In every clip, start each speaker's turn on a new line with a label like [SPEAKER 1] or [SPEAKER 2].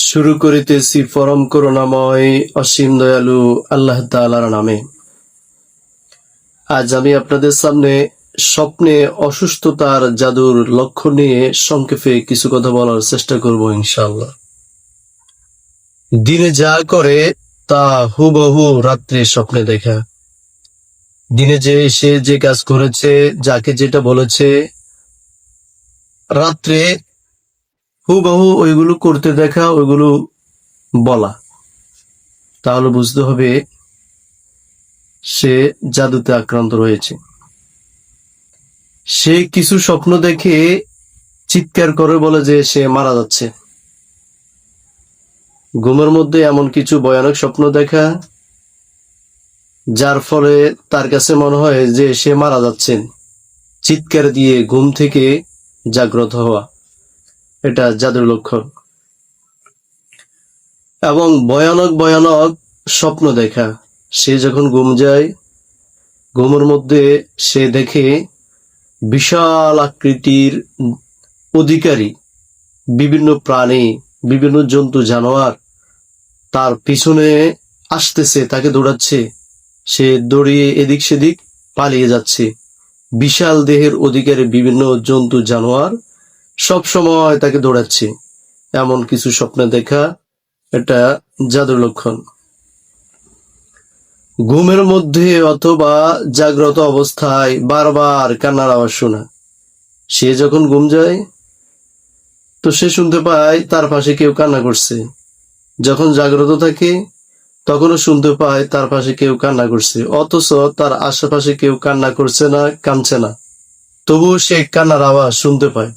[SPEAKER 1] শুরু করিতেছি পরম করুণাময় অসীম দয়ালু আল্লাহ তাআলার নামে। আজ আমি আপনাদের সামনে স্বপ্নে অসুস্থতার জাদুর লক্ষ্য নিয়ে সংক্ষেপে কিছু কথা বলার চেষ্টা করব ইনশাআল্লাহ। দিনে যা করে তা হুবহু রাত্রে স্বপ্নে দেখা। দিনে সে যে কাজ করেছে, যাকে যেটা বলেছে, রাত্রে হুবহু ওইগুলো করতে দেখা, ওইগুলো বলা। তাহলে বুঝতে হবে সে জাদুতে আক্রান্ত রয়েছে। সে কিছু স্বপ্ন দেখে চিৎকার করে বলে যে সে মারা যাচ্ছে। ঘুমের মধ্যে এমন কিছু ভয়ানক স্বপ্ন দেখা, যার ফলে তার কাছে মনে হয় যে সে মারা যাচ্ছেন। চিৎকার দিয়ে ঘুম থেকে জাগ্রত হওয়া, এটা জাদুর লক্ষণ। এবং ভয়ানক ভয়ানক স্বপ্ন দেখা, সে যখন ঘুম যায়, ঘুমের মধ্যে সে দেখে বিশাল আকৃতির অধিকারী বিভিন্ন প্রাণী, বিভিন্ন জন্তু জানোয়ার তার পিছনে আসতেছে, তাকে দৌড়াচ্ছে। সে দৌড়িয়ে এদিক সেদিক পালিয়ে যাচ্ছে। বিশাল দেহের অধিকারী বিভিন্ন জন্তু জানোয়ার সব সময় তাকে দৌড়াচ্ছে। এমন কিছু স্বপ্ন দেখা, এটা জাদুর লক্ষণ। ঘুমের মধ্যে অথবা জাগ্রত অবস্থায় বারবার কান্নার আওয়াজ শোনা। সে যখন ঘুম যায় তো সে শুনতে পায় তার পাশে কেউ কান্না করছে। যখন জাগ্রত থাকে তখনও শুনতে পায় তার পাশে কেউ কান্না করছে, অথচ তার আশেপাশে কেউ কান্না করছে না, কাঁদছে না, তবুও সে কান্নার আওয়াজ শুনতে পায়।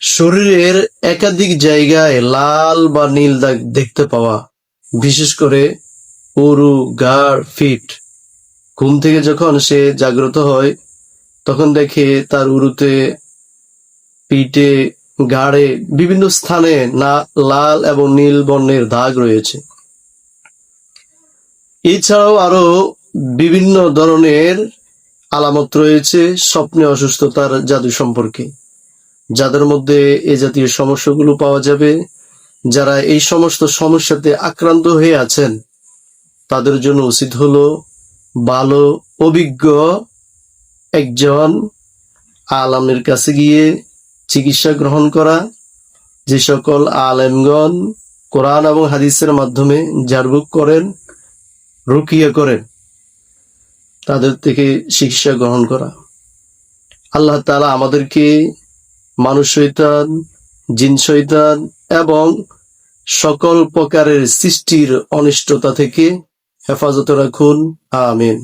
[SPEAKER 1] শরীরের একাধিক জায়গায় লাল বা নীল দাগ দেখতে পাওয়া, বিশেষ করে উরু, ঘাড়, পিঠ। ঘুম থেকে যখন সে জাগ্রত হয় তখন দেখে তার উরুতে, পিঠে, ঘাড়ে বিভিন্ন স্থানে লাল এবং নীল বর্ণের দাগ রয়েছে। এছাড়াও আরো বিভিন্ন ধরনের আলামত রয়েছে স্বপ্নে অসুস্থতার জাদু সম্পর্কে, যাদের মধ্যে এই জাতীয় সমস্যাগুলো পাওয়া যাবে। যারা এই সমস্ত সমস্যাতে আক্রান্ত হয়ে আছেন তাদের জন্য উচিত হলো ভালো অভিজ্ঞ একজন আলেমের কাছে গিয়ে চিকিৎসা গ্রহণ করা। যে সকল আলেমগণ কোরআন এবং হাদিসের মাধ্যমে ঝাড়ফুঁক করেন, রুকিয়া করেন, তাদের থেকে চিকিৎসা গ্রহণ করা। আল্লাহ তাআলা আমাদেরকে মানুষ শয়তান, জিন শয়তান এবং সকল প্রকারের সৃষ্টির অনিষ্টতা থেকে হেফাজতে রাখুন। আমিন।